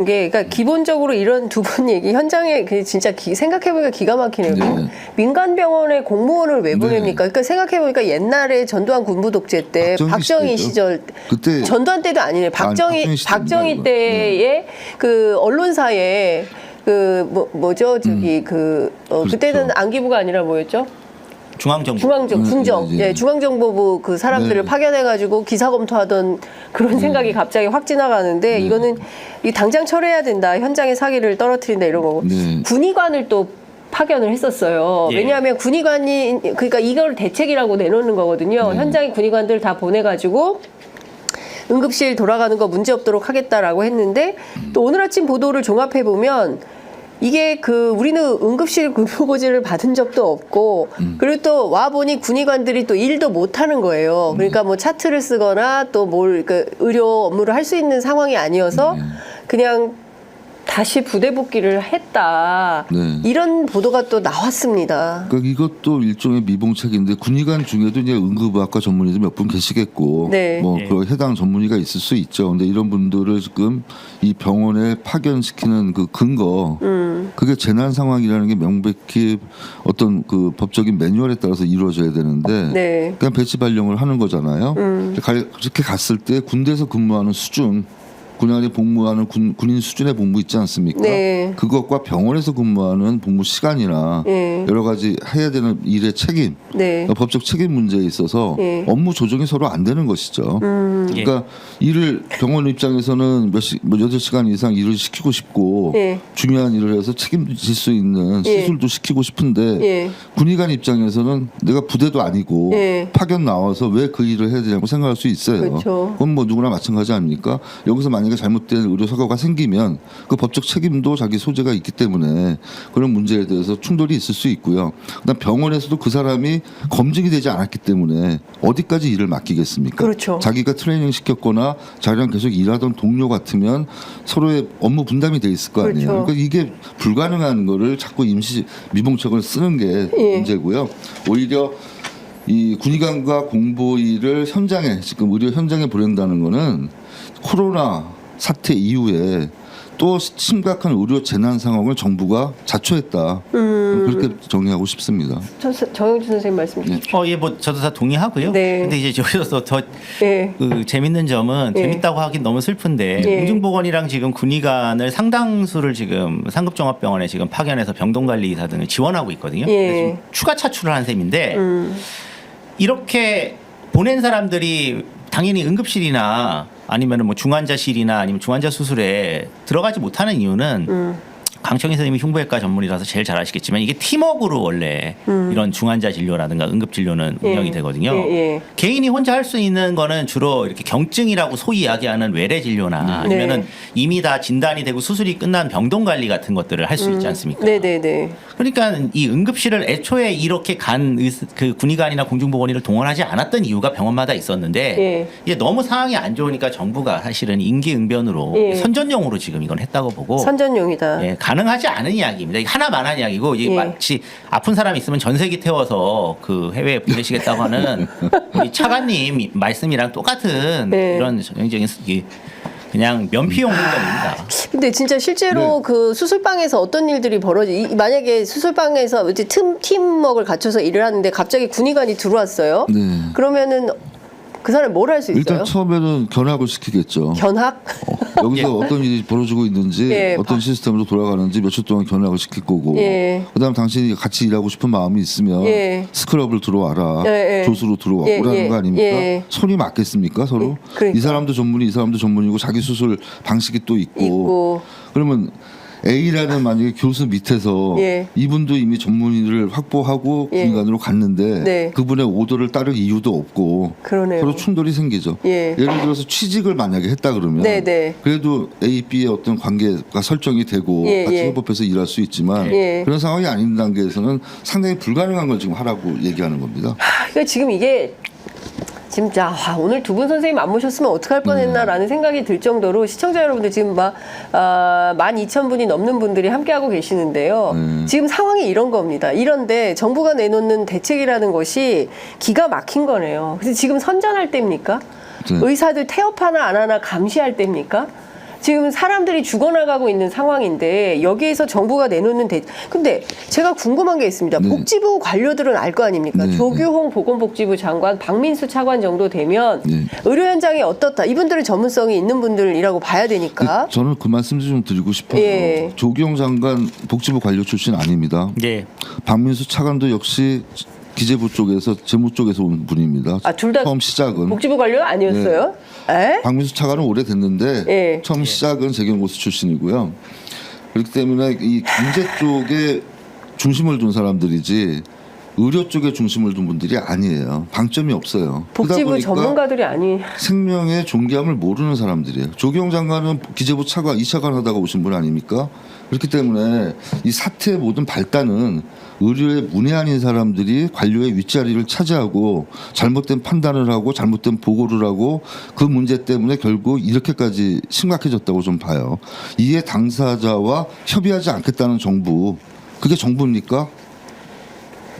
그러니까 기본적으로 이런 두 분 얘기 현장에 진짜 생각해보니까 기가 막히네요. 네. 민간병원에 공무원을 왜 네. 보냅니까? 그러니까 생각해보니까 옛날에 전두환 군부 독재 때 박정희 시절 그때 전두환 때도 아니네요. 박정희 때에 그 언론사에 뭐죠 저기 그렇죠. 그때는 안기부가 아니라 뭐였죠? 중앙정보. 중앙정보부 그 사람들을 네. 파견해가지고 기사 검토하던 그런 생각이 갑자기 확 지나가는데 이거는 당장 철회해야 된다. 현장의 사기를 떨어뜨린다 이런 거고. 네. 군의관을 또 파견을 했었어요. 예. 왜냐하면 군의관이 그러니까 이걸 대책이라고 내놓는 거거든요. 현장의 군의관들 다 보내가지고 응급실 돌아가는 거 문제 없도록 하겠다라고 했는데 또 오늘 아침 보도를 종합해 보면. 이게 우리는 응급실 근무고지를 받은 적도 없고 그리고 또 와 보니 군의관들이 또 일도 못 하는 거예요. 그러니까 뭐 차트를 쓰거나 또 의료 업무를 할 수 있는 상황이 아니어서 그냥 다시 부대 복귀를 했다. 네. 이런 보도가 또 나왔습니다. 그러니까 이것도 일종의 미봉책인데 군의관 중에도 이제 응급의학과 전문의도 몇 분 계시겠고 네. 뭐 그 해당 전문의가 있을 수 있죠. 근데 이런 분들을 지금 이 병원에 파견시키는 그 근거 그게 재난 상황이라는 게 명백히 어떤 그 법적인 매뉴얼에 따라서 이루어져야 되는데 네. 그냥 배치 발령을 하는 거잖아요. 그렇게 갔을 때 군대에서 근무하는 수준 군안에 복무하는 군인 수준의 복무 있지 않습니까? 네. 그것과 병원에서 근무하는 복무 시간이나 네. 여러 가지 해야 되는 일의 책임, 네. 법적 책임 문제에 있어서 네. 업무 조정이 서로 안 되는 것이죠. 그러니까 일을 병원 입장에서는 8시간 이상 일을 시키고 싶고 네. 중요한 일을 해서 책임질 수 있는 예. 시술도 시키고 싶은데 예. 군의관 입장에서는 내가 부대도 아니고 예. 파견 나와서 왜 그 일을 해야 되냐고 생각할 수 있어요. 그렇죠. 그건 뭐 누구나 마찬가지 아닙니까? 여기서 만약에 잘못된 의료 사고가 생기면 그 법적 책임도 자기 소재가 있기 때문에 그런 문제에 대해서 충돌이 있을 수 있고요. 그다음 병원에서도 그 사람이 검증이 되지 않았기 때문에 어디까지 일을 맡기겠습니까? 그렇죠. 자기가 트레이닝 시켰거나 자기랑 계속 일하던 동료 같으면 서로의 업무 분담이 돼 있을 거 아니에요. 그렇죠. 그러니까 이게 불가능한 거를 자꾸 임시 미봉책을 쓰는 게 예. 문제고요. 오히려 이 군의관과 공보위를 현장에 지금 의료 현장에 보낸다는 거는 코로나 사태 이후에 또 심각한 의료 재난 상황을 정부가 자초했다. 그렇게 정리하고 싶습니다. 정영준 선생님 말씀 주시죠. 예, 뭐 저도 다 동의하고요. 네. 근데 이제 여기서 더 네. 재밌는 점은 예. 재밌다고 하긴 너무 슬픈데 예. 공중보건이랑 지금 군의관을 상당수를 지금 상급종합병원에 지금 파견해서 병동관리의사 등을 지원하고 있거든요. 예. 그래서 지금 추가 차출을 한 셈인데 이렇게 보낸 사람들이 당연히 응급실이나 아니면 뭐 중환자실이나 아니면 중환자 수술에 들어가지 못하는 이유는 강청희 선생님이 흉부외과 전문이라서 제일 잘 아시겠지만 이게 팀워크로 원래 이런 중환자 진료라든가 응급 진료는 운영이 되거든요. 예. 개인이 혼자 할 수 있는 거는 주로 이렇게 경증이라고 소위 이야기하는 외래 진료나 아니면은 이미 다 진단이 되고 수술이 끝난 병동 관리 같은 것들을 할 수 있지 않습니까? 네네네. 그러니까 이 응급실을 애초에 이렇게 그 군의관이나 공중보건의를 동원하지 않았던 이유가 병원마다 있었는데 예. 이게 너무 상황이 안 좋으니까 정부가 사실은 임기응변으로 예. 선전용으로 지금 이건 했다고 보고 선전용이다. 예, 가능하지 않은 이야기입니다. 이게 하나만한 이야기고 이게 예. 마치 아픈 사람 있으면 전세기 태워서 그 해외에 보내시겠다고 하는 우리 차관님 말씀이랑 똑같은 네. 이런 전형적인 그냥 면피용문입니다. 근데 진짜 실제로 네. 그 수술방에서 어떤 일들이 만약에 수술방에서 이제 팀워크를 갖춰서 일을 하는데 갑자기 군의관이 들어왔어요. 네. 그러면은 그 사람이 뭘 할 수 있어요? 일단 처음에는 견학을 시키겠죠. 견학? 여기서 어떤 일이 벌어지고 있는지 예, 어떤 시스템으로 돌아가는지 며칠 동안 견학을 시킬 거고 예. 그다음 당신이 같이 일하고 싶은 마음이 있으면 예. 스크럽을 들어와라 예, 예. 조수로 들어오라는 예, 예. 거 아닙니까? 예. 손이 맞겠습니까 서로? 그러니까. 이 사람도 전문의 이 사람도 전문이고 자기 수술 방식이 또 있고. 그러면 A라는 만약에 교수 밑에서 예. 이분도 이미 전문의를 확보하고 예. 군의관으로 갔는데 네. 그분의 오더를 따를 이유도 없고 그러네요. 서로 충돌이 생기죠. 예. 예를 들어서 취직을 만약에 했다 그러면 네네. 그래도 A, B의 어떤 관계가 설정이 되고 예, 같이 예. 협업해서 일할 수 있지만 예. 그런 상황이 아닌 단계에서는 상당히 불가능한 걸 지금 하라고 얘기하는 겁니다. 그러니까 지금 이게 진짜 오늘 두 분 선생님 안 모셨으면 어떡할 뻔했나라는 생각이 들 정도로 시청자 여러분들 지금 막 12,000분이 넘는 분들이 함께하고 계시는데요. 지금 상황이 이런 겁니다. 이런데 정부가 내놓는 대책이라는 것이 기가 막힌 거네요. 그래서 지금 선전할 때입니까? 네. 의사들 태업 하나 안 하나 감시할 때입니까? 지금 사람들이 죽어나가고 있는 상황인데 여기에서 정부가 내놓는 근데 제가 궁금한 게 있습니다. 네. 복지부 관료들은 알 거 아닙니까? 네. 조규홍 보건복지부 장관, 박민수 차관 정도 되면 네. 의료 현장이 어떻다. 이분들은 전문성이 있는 분들이라고 봐야 되니까. 저는 그 말씀 좀 드리고 싶어요. 예. 조기용 장관 복지부 관료 출신 아닙니다. 예. 박민수 차관도 역시 기재부 쪽에서 재무 쪽에서 온 분입니다. 아, 둘 다 처음 시작은 복지부 관료 아니었어요? 에? 박민수 차관은 오래됐는데 예. 처음 시작은 재경고시 출신이고요. 그렇기 때문에 이 경제 쪽에 중심을 둔 사람들이지 의료 쪽에 중심을 둔 분들이 아니에요. 방점이 없어요. 그러다 복지부 보니까 전문가들이 아니. 생명의 존귀함을 모르는 사람들이에요. 조경 장관은 기재부 차관, 2차관 하다가 오신 분 아닙니까? 그렇기 때문에 이 사태의 모든 발단은 의료에 문외한인 사람들이 관료의 윗자리를 차지하고 잘못된 판단을 하고 잘못된 보고를 하고 그 문제 때문에 결국 이렇게까지 심각해졌다고 좀 봐요. 이에 당사자와 협의하지 않겠다는 정부, 그게 정부입니까?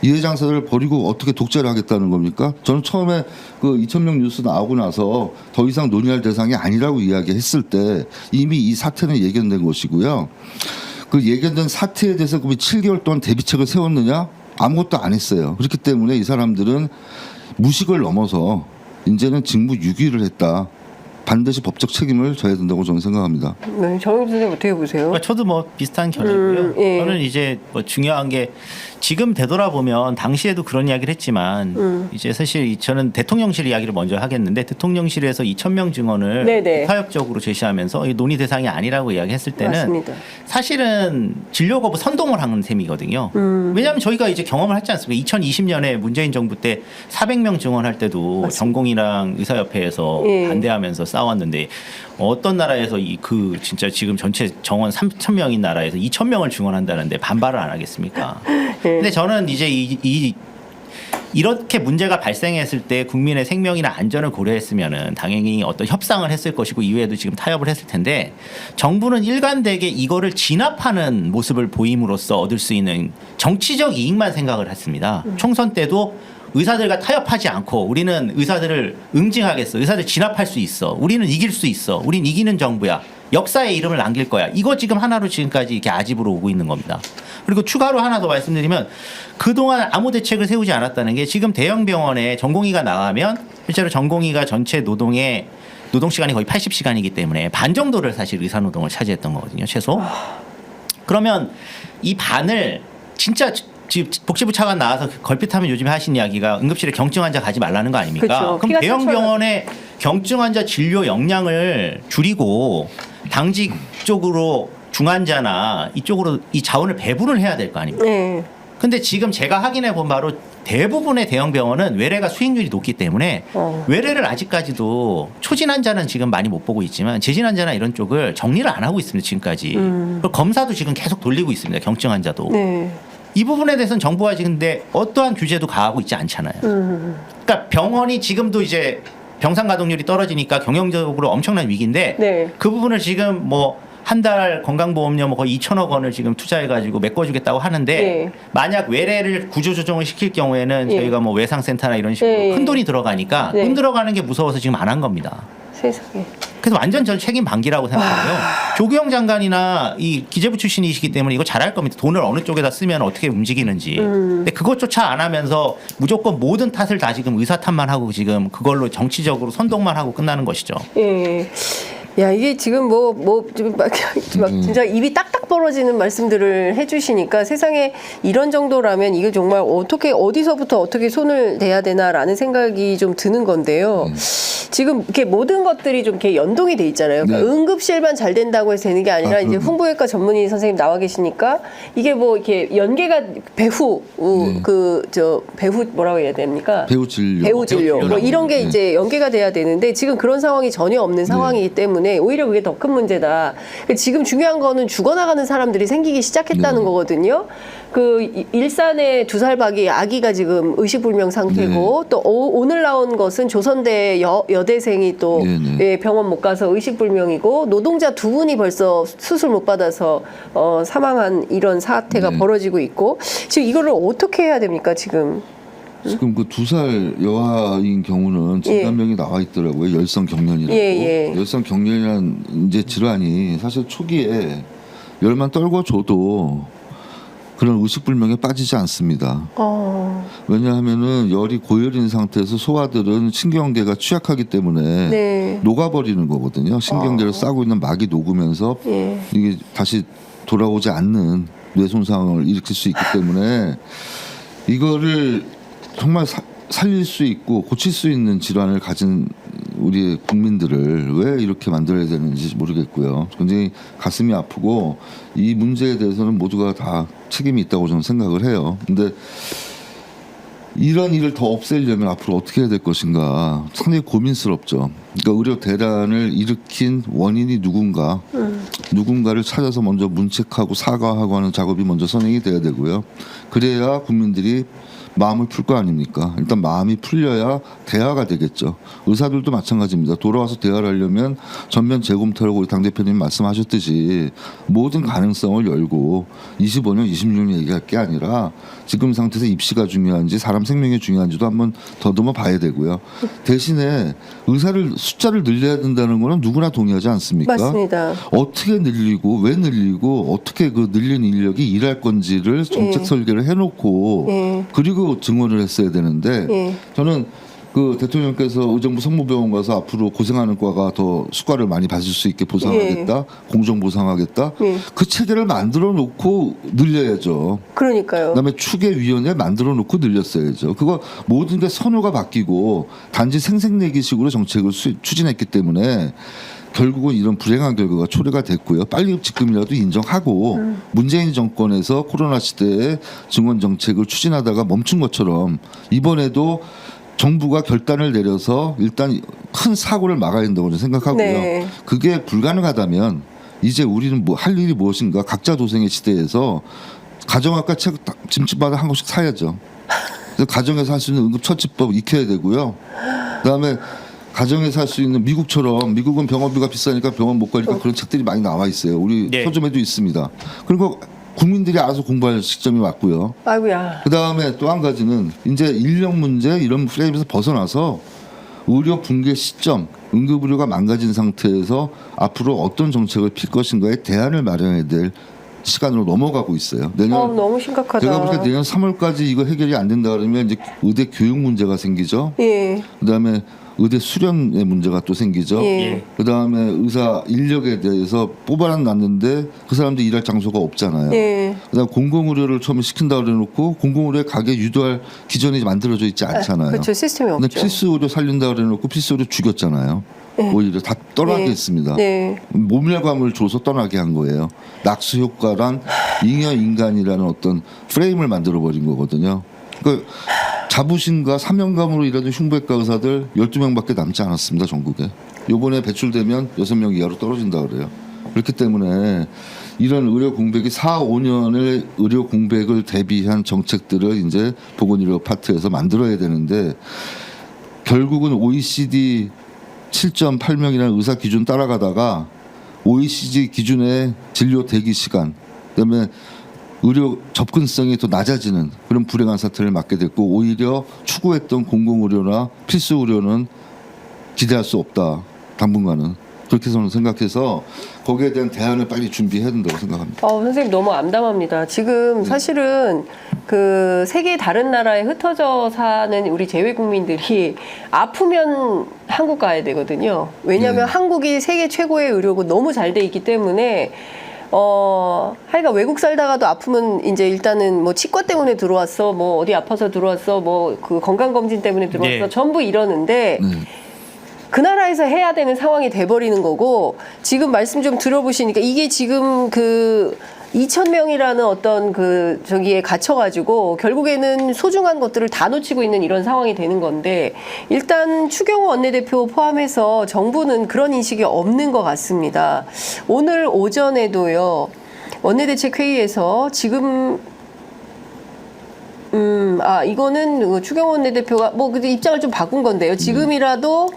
이해장사를 버리고 어떻게 독재를 하겠다는 겁니까? 저는 처음에 그 2,000명 뉴스 나오고 나서 더 이상 논의할 대상이 아니라고 이야기했을 때 이미 이 사태는 예견된 것이고요. 그 예견된 사태에 대해서 그 7개월 동안 대비책을 세웠느냐? 아무것도 안 했어요. 그렇기 때문에 이 사람들은 무식을 넘어서 이제는 직무유기를 했다. 반드시 법적 책임을 져야 된다고 저는 생각합니다. 네, 정영 선생님 어떻게 보세요? 저도 뭐 비슷한 견해고요. 예. 저는 이제 뭐 중요한 게 지금 되돌아보면 당시에도 그런 이야기를 했지만 이제 사실 저는 대통령실 이야기를 먼저 하겠는데 대통령실에서 2,000명 증언을 네네. 타협적으로 제시하면서 이 논의 대상이 아니라고 이야기했을 때는 맞습니다. 사실은 진료 거부 선동을 하는 셈이거든요. 왜냐하면 저희가 이제 경험을 했지 않습니까? 2020년에 문재인 정부 때 400명 증언할 때도 맞습니다. 전공의랑 의사협회에서 예. 반대하면서 싸웠는데 어떤 나라에서 그 진짜 지금 전체 정원 3,000명인 나라에서 2,000명을 증언한다는데 반발을 안 하겠습니까? 근데 저는 이제 이렇게 문제가 발생했을 때 국민의 생명이나 안전을 고려했으면은 당연히 어떤 협상을 했을 것이고 이후에도 지금 타협을 했을 텐데 정부는 일관되게 이거를 진압하는 모습을 보임으로써 얻을 수 있는 정치적 이익만 생각을 했습니다. 총선 때도 의사들과 타협하지 않고 우리는 의사들을 응징하겠어. 의사들 진압할 수 있어. 우리는 이길 수 있어. 우린 이기는 정부야. 역사의 이름을 남길 거야. 이거 지금 하나로 지금까지 이렇게 아집으로 오고 있는 겁니다. 그리고 추가로 하나 더 말씀드리면 그동안 아무 대책을 세우지 않았다는 게 지금 대형 병원에 전공의가 나가면 실제로 전공의가 전체 노동 시간이 거의 80시간이기 때문에 반 정도를 사실 의사 노동을 차지했던 거거든요. 최소. 그러면 이 반을 진짜 지금 복지부 차관 나와서 걸핏하면 요즘에 하신 이야기가 응급실에 경증 환자 가지 말라는 거 아닙니까? 그쵸. 그럼 대형 병원의 경증 환자 진료 역량을 줄이고 당직 쪽으로 중환자나 이쪽으로 이 자원을 배분을 해야 될 거 아닙니까? 네. 근데 지금 제가 확인해 본 바로 대부분의 대형 병원은 외래가 수익률이 높기 때문에 외래를 아직까지도 초진 환자는 지금 많이 못 보고 있지만 재진 환자나 이런 쪽을 정리를 안 하고 있습니다. 지금까지. 그리고 검사도 지금 계속 돌리고 있습니다. 경증 환자도. 네. 이 부분에 대해서는 정부가 지금 근데 어떠한 규제도 가하고 있지 않잖아요. 그러니까 병원이 지금도 이제 병상 가동률이 떨어지니까 경영적으로 엄청난 위기인데 네. 그 부분을 지금 뭐 한 달 건강보험료 뭐 거의 2천억 원을 지금 투자해가지고 메꿔주겠다고 하는데 예. 만약 외래를 구조조정을 시킬 경우에는 예. 저희가 뭐 외상센터나 이런 식으로 예. 큰 돈이 들어가니까 네. 돈 들어가는 게 무서워서 지금 안 한 겁니다. 세상에. 그래서 완전 전 책임 방기라고 생각하고요. 조규영 장관이나 이 기재부 출신이시기 때문에 이거 잘할 겁니다. 돈을 어느 쪽에다 쓰면 어떻게 움직이는지. 근데 그것조차 안 하면서 무조건 모든 탓을 다 지금 의사 탓만 하고 지금 그걸로 정치적으로 선동만 하고 끝나는 것이죠. 예. 야, 이게 지금 지금 막 진짜 입이 딱딱 벌어지는 말씀들을 해주시니까 세상에 이런 정도라면 이게 정말 어디서부터 어떻게 손을 대야 되나라는 생각이 좀 드는 건데요. 지금 이렇게 모든 것들이 좀 이렇게 연동이 돼 있잖아요. 그러니까 네. 응급실만 잘 된다고 해서 되는 게 아니라 이제 홍보외과 전문의 선생님 나와 계시니까 이게 뭐 이렇게 연계가 배후 배후 뭐라고 해야 됩니까? 배우 진료. 배우 진료 뭐 이런 게 이제 연계가 돼야 되는데 지금 그런 상황이 전혀 없는 상황이기 때문에 오히려 그게 더 큰 문제다. 지금 중요한 거는 죽어나가는 사람들이 생기기 시작했다는 거거든요. 그 일산의 2살 박이 아기가 지금 의식불명 상태고 또 오늘 나온 것은 조선대 여대생이 또 예, 병원 못 가서 의식불명이고 노동자 2분이 벌써 수술 못 받아서 사망한 이런 사태가 벌어지고 있고 지금 이거를 어떻게 해야 됩니까 지금? 지금 그 2살 여아인 경우는 진단명이 나와 있더라고요. 열성 경련이라고. 예. 열성 경련이라는 이제 질환이 사실 초기에 열만 떨궈줘도 그런 의식불명에 빠지지 않습니다. 왜냐하면은 열이 고열인 상태에서 소아들은 신경계가 취약하기 때문에 네. 녹아버리는 거거든요. 신경계를 싸고 있는 막이 녹으면서 예. 이게 다시 돌아오지 않는 뇌 손상을 일으킬 수 있기 때문에 이거를 정말 살릴 수 있고 고칠 수 있는 질환을 가진 우리 국민들을 왜 이렇게 만들어야 되는지 모르겠고요. 굉장히 가슴이 아프고 이 문제에 대해서는 모두가 다 책임이 있다고 저는 생각을 해요. 근데 이런 일을 더 없애려면 앞으로 어떻게 해야 될 것인가 상당히 고민스럽죠. 그러니까 의료 대란을 일으킨 원인이 누군가를 찾아서 먼저 문책하고 사과하고 하는 작업이 먼저 선행이 돼야 되고요. 그래야 국민들이 마음을 풀 거 아닙니까? 일단 마음이 풀려야 대화가 되겠죠. 의사들도 마찬가지입니다. 돌아와서 대화를 하려면 전면 재검토라고 우리 당대표님 말씀하셨듯이 모든 가능성을 열고 25년, 26년 얘기할 게 아니라 지금 상태에서 입시가 중요한지 사람 생명이 중요한지도 한번 더듬어 봐야 되고요. 대신에 의사를 숫자를 늘려야 된다는 거는 누구나 동의하지 않습니까? 맞습니다. 어떻게 늘리고 왜 늘리고 어떻게 그 늘린 인력이 일할 건지를 정책 설계를 해놓고 그리고 증언을 했어야 되는데 저는 그 대통령께서 의정부 성모병원 가서 앞으로 고생하는 과가 더 수가를 많이 받을 수 있게 보상하겠다, 공정 보상하겠다. 그 체계를 만들어 놓고 늘려야죠. 그러니까요. 그다음에 추계위원회 만들어 놓고 늘렸어야죠. 그거 모든 게 선호가 바뀌고 단지 생색내기식으로 정책을 추진했기 때문에 결국은 이런 불행한 결과가 초래가 됐고요. 빨리 지금이라도 인정하고 문재인 정권에서 코로나 시대에 증원 정책을 추진하다가 멈춘 것처럼 이번에도 정부가 결단을 내려서 일단 큰 사고를 막아야 된다고 저는 생각하고요. 네. 그게 불가능하다면 이제 우리는 뭐 할 일이 무엇인가 각자 도생의 시대에서 가정학과 책 집집마다 한 권씩 사야죠. 그래서 가정에서 할 수 있는 응급처치법 익혀야 되고요. 그다음에 가정에서 할 수 있는 미국처럼 미국은 병원비가 비싸니까 병원 못 가니까 그런 책들이 많이 나와 있어요. 우리 네. 서점에도 있습니다. 그리고 국민들이 알아서 공부할 시점이 왔고요. 아이고야. 그다음에 또 한 가지는 이제 인력 문제 이런 프레임에서 벗어나서 의료 붕괴 시점, 응급의료가 망가진 상태에서 앞으로 어떤 정책을 필 것인가에 대안을 마련해야 될 시간으로 넘어가고 있어요. 내년 너무 심각하다. 제가 볼 때 내년 3월까지 이거 해결이 안 된다 그러면 이제 의대 교육 문제가 생기죠. 예. 그다음에 의대 수련의 문제가 또 생기죠. 예. 그다음에 의사 인력에 대해서 뽑아는 놨는데 그 사람들 일할 장소가 없잖아요. 예. 그다음 공공의료를 처음에 시킨다 그래놓고 공공의료에 가게 유도할 기전이 만들어져 있지 않잖아요. 그렇죠. 시스템이 근데 없죠. 필수의료 살린다 그래놓고 필수의료 죽였잖아요. 오히려 다 떠나게 네. 했습니다. 네. 모멸감을 줘서 떠나게 한 거예요. 낙수 효과란 잉여 인간이라는 어떤 프레임을 만들어 버린 거거든요. 그러니까 자부심과 사명감으로 일하는 흉부외과 의사들 12명밖에 남지 않았습니다. 전국에. 요번에 배출되면 6명 이하로 떨어진다 그래요. 그렇기 때문에 이런 의료 공백이 4, 5년의 의료 공백을 대비한 정책들을 이제 보건의료 파트에서 만들어야 되는데 결국은 OECD 7.8명이라는 의사 기준 따라가다가 OECD 기준의 진료 대기 시간, 그다음에 의료 접근성이 더 낮아지는 그런 불행한 사태를 맞게 됐고 오히려 추구했던 공공의료나 필수의료는 기대할 수 없다. 당분간은. 그렇게 저는 생각해서 거기에 대한 대안을 빨리 준비해야 된다고 생각합니다. 선생님 너무 암담합니다. 지금 사실은 그 세계 다른 나라에 흩어져 사는 우리 재외 국민들이 아프면 한국 가야 되거든요. 왜냐하면 네. 한국이 세계 최고의 의료고 너무 잘 돼 있기 때문에 하여간 외국 살다가도 아프면 이제 일단은 뭐 치과 때문에 들어왔어, 뭐 어디 아파서 들어왔어, 뭐 그 건강검진 때문에 들어왔어, 네. 전부 이러는데 네. 그 나라에서 해야 되는 상황이 돼버리는 거고 지금 말씀 좀 들어보시니까 이게 지금 그 2,000명이라는 어떤 그 저기에 갇혀가지고 결국에는 소중한 것들을 다 놓치고 있는 이런 상황이 되는 건데 일단 추경호 원내대표 포함해서 정부는 그런 인식이 없는 것 같습니다. 오늘 오전에도요 원내대책회의에서 지금 이거는 추경호 원내대표가 뭐 근데 입장을 좀 바꾼 건데요. 지금이라도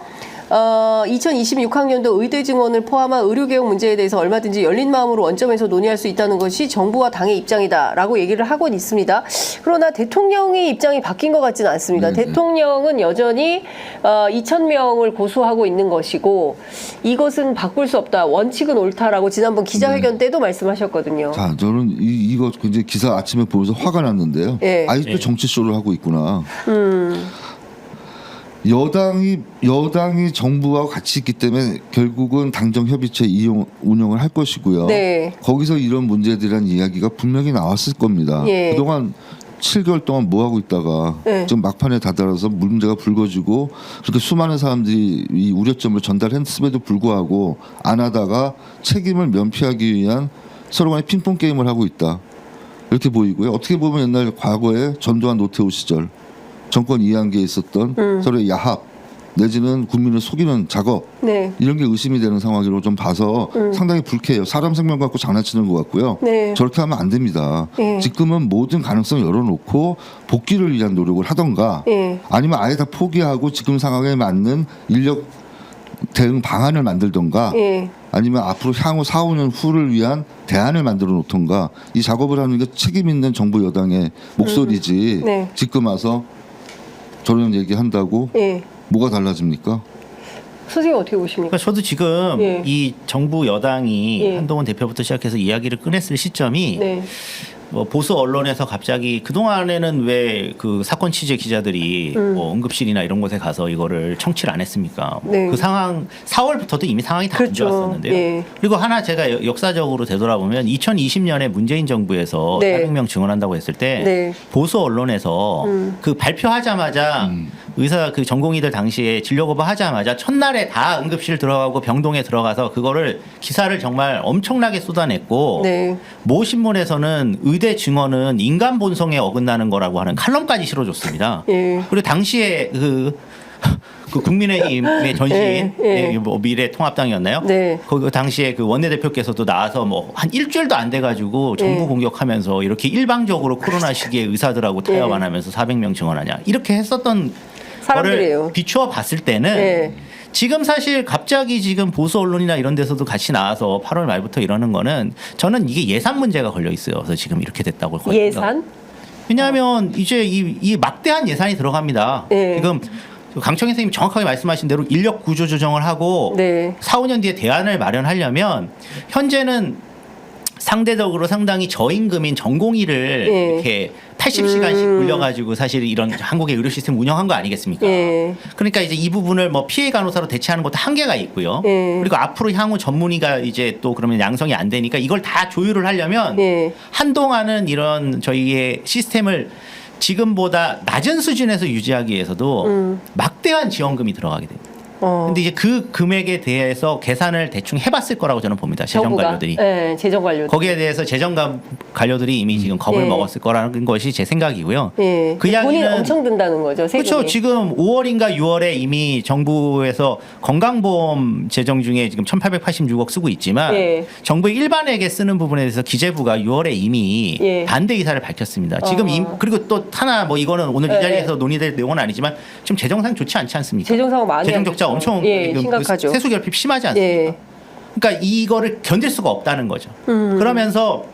2026학년도 의대 증원을 포함한 의료개혁 문제에 대해서 얼마든지 열린 마음으로 원점에서 논의할 수 있다는 것이 정부와 당의 입장이다라고 얘기를 하고는 있습니다. 그러나 대통령의 입장이 바뀐 것 같지는 않습니다. 대통령은 여전히 2,000명을 고수하고 있는 것이고 이것은 바꿀 수 없다. 원칙은 옳다라고 지난번 기자회견 때도 말씀하셨거든요. 자, 저는 이거 굉장히 기사 아침에 보면서 화가 났는데요. 예. 아직도 정치쇼를 하고 있구나. 여당이 정부와 같이 있기 때문에 결국은 당정 협의체 운영을 할 것이고요. 네. 거기서 이런 문제들이란 이야기가 분명히 나왔을 겁니다. 예. 그동안 7개월 동안 뭐 하고 있다가 네. 좀 막판에 다다라서 문제가 불거지고 그렇게 수많은 사람들이 이 우려점을 전달했음에도 불구하고 안 하다가 책임을 면피하기 위한 서로 간의 핑퐁 게임을 하고 있다. 이렇게 보이고요. 어떻게 보면 옛날 과거에 전두환 노태우 시절 정권 이해관계에 있었던 서로의 야합 내지는 국민을 속이는 작업 네. 이런 게 의심이 되는 상황으로 좀 봐서 상당히 불쾌해요. 사람 생명 갖고 장난치는 것 같고요. 네. 저렇게 하면 안 됩니다. 네. 지금은 모든 가능성 열어놓고 복귀를 위한 노력을 하던가 네. 아니면 아예 다 포기하고 지금 상황에 맞는 인력 대응 방안을 만들던가 예. 아니면 앞으로 향후 4, 5년 후를 위한 대안을 만들어 놓던가 이 작업을 하는 게 책임 있는 정부 여당의 목소리지 네. 지금 와서 저런 얘기한다고 예. 뭐가 달라집니까? 선생님 어떻게 보십니까? 그러니까 저도 지금 예. 이 정부 여당이 예. 한동훈 대표부터 시작해서 이야기를 꺼냈을 시점이 네. 뭐 보수 언론에서 갑자기 그 동안에는 왜 그 사건 취재 기자들이 뭐 응급실이나 이런 곳에 가서 이거를 청취를 안 했습니까? 네. 그 상황 4월부터도 이미 상황이 다 안 그렇죠. 좋았었는데요. 예. 그리고 하나 제가 역사적으로 되돌아보면 2020년에 문재인 정부에서 네. 400명 증언한다고 했을 때 네. 보수 언론에서 그 발표하자마자 의사 그 전공의들 당시에 진료 거부하자마자 첫날에 다 응급실 들어가고 병동에 들어가서 그거를 기사를 정말 엄청나게 쏟아냈고 네. 모 신문에서는 의대 증언은 인간 본성에 어긋나는 거라고 하는 칼럼까지 실어줬습니다. 예. 그리고 당시에 그 국민의힘의 전신 예, 예. 뭐 미래통합당이었나요? 네. 그 당시에 그 원내대표께서도 나와서 뭐 한 일주일도 안 돼가지고 정부 예. 공격하면서 이렇게 일방적으로 코로나 시기에 의사들하고 타협 안 하면서 400명 증언하냐 이렇게 했었던 사람들이에요. 거를 비추어 봤을 때는 예. 지금 사실 갑자기 지금 보수 언론이나 이런 데서도 같이 나와서 8월 말부터 이러는 거는 저는 이게 예산 문제가 걸려 있어요. 그래서 지금 이렇게 됐다고 예산? 왜냐하면 이제 이 막대한 예산이 들어갑니다. 네. 지금 강청희 선생님이 정확하게 말씀하신 대로 인력 구조 조정을 하고 네. 4, 5년 뒤에 대안을 마련하려면 현재는 상대적으로 상당히 저임금인 전공의를 예. 이렇게 80시간씩 굴려가지고 사실 이런 한국의 의료 시스템 운영한 거 아니겠습니까? 예. 그러니까 이제 이 부분을 뭐 피해 간호사로 대체하는 것도 한계가 있고요. 예. 그리고 앞으로 향후 전문의가 이제 또 그러면 양성이 안 되니까 이걸 다 조율을 하려면 예. 한동안은 이런 저희의 시스템을 지금보다 낮은 수준에서 유지하기 위해서도 막대한 지원금이 들어가게 됩니다. 근데 이제 그 금액에 대해서 계산을 대충 해봤을 거라고 저는 봅니다. 재정관료들이. 네, 재정관료. 거기에 대해서 재정관료들이 이미 지금 겁을 예. 먹었을 거라는 것이 제 생각이고요. 예. 그 돈이 이야기는 엄청 든다는 거죠. 세금이. 그렇죠. 지금 5월인가 6월에 이미 정부에서 건강보험 재정 중에 지금 1,886억 쓰고 있지만 예. 정부의 일반에게 쓰는 부분에 대해서 기재부가 6월에 이미 예. 반대 의사를 밝혔습니다. 지금 그리고 또 하나 뭐 이거는 오늘 이 예. 자리에서 논의될 내용은 아니지만 지금 재정상 좋지 않지 않습니까? 재정상은 많이 재정 안 적자 좋죠. 엄청 예, 지금 심각하죠. 세수 결핍 심하지 않습니까? 예. 그러니까 이거를 견딜 수가 없다는 거죠. 그러면서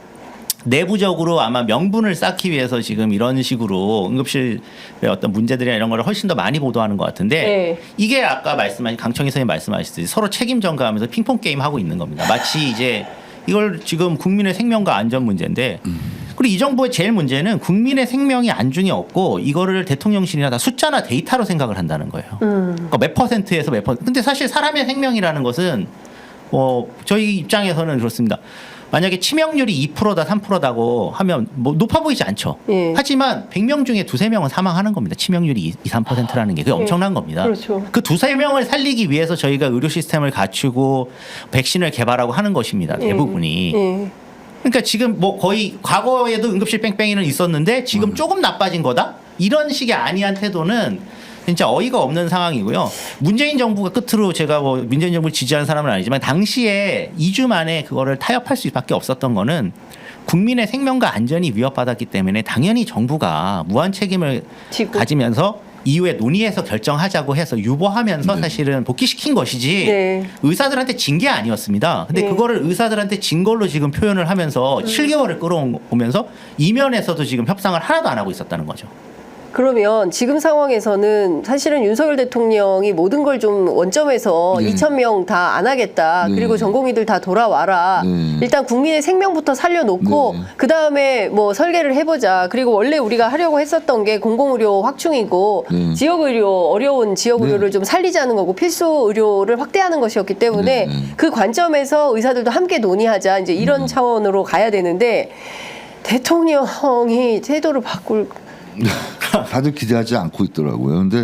내부적으로 아마 명분을 쌓기 위해서 지금 이런 식으로 응급실의 어떤 문제들이나 이런 거를 훨씬 더 많이 보도하는 것 같은데 네. 이게 아까 말씀하신 강청희 선생님 말씀하셨듯이 서로 책임 전가하면서 핑퐁 게임 하고 있는 겁니다. 마치 이제 이걸 지금 국민의 생명과 안전 문제인데 그리고 이 정부의 제일 문제는 국민의 생명이 안중에 없고 이거를 대통령실이나 다 숫자나 데이터로 생각을 한다는 거예요. 그러니까 몇 퍼센트에서 몇 퍼센트. 근데 사실 사람의 생명이라는 것은 저희 입장에서는 그렇습니다. 만약에 치명률이 2%다 3%다고 하면 뭐 높아 보이지 않죠. 예. 하지만 100명 중에 2~3명은 사망하는 겁니다. 치명률이 2~3%라는 게 그게 엄청난 겁니다. 그렇죠. 그 2~3명을 살리기 위해서 저희가 의료 시스템을 갖추고 백신을 개발하고 하는 것입니다. 대부분이. 예. 그러니까 지금 뭐 거의 과거에도 응급실 뺑뺑이는 있었는데 지금 조금 나빠진 거다? 이런 식의 안이한 태도는 진짜 어이가 없는 상황이고요. 문재인 정부가 끝으로 제가 뭐 문재인 정부를 지지하는 사람은 아니지만 당시에 2주 만에 그거를 타협할 수밖에 없었던 거는 국민의 생명과 안전이 위협받았기 때문에 당연히 정부가 무한 책임을 지고. 가지면서 이후에 논의해서 결정하자고 해서 유보하면서 사실은 복귀시킨 것이지 네. 의사들한테 진 게 아니었습니다. 근데 네. 그거를 의사들한테 진 걸로 지금 표현을 하면서 7개월을 끌어오면서 이면에서도 지금 협상을 하나도 안 하고 있었다는 거죠. 그러면 지금 상황에서는 사실은 윤석열 대통령이 모든 걸 좀 원점에서 네. 2,000명 다 안 하겠다. 네. 그리고 전공의들 다 돌아와라. 네. 일단 국민의 생명부터 살려놓고 네. 그다음에 뭐 설계를 해보자. 그리고 원래 우리가 하려고 했었던 게 공공의료 확충이고 네. 지역의료 어려운 지역의료를 네. 좀 살리자는 거고 필수 의료를 확대하는 것이었기 때문에 네. 그 관점에서 의사들도 함께 논의하자. 이제 이런 차원으로 가야 되는데 대통령이 태도를 바꿀 다들 기대하지 않고 있더라고요. 근데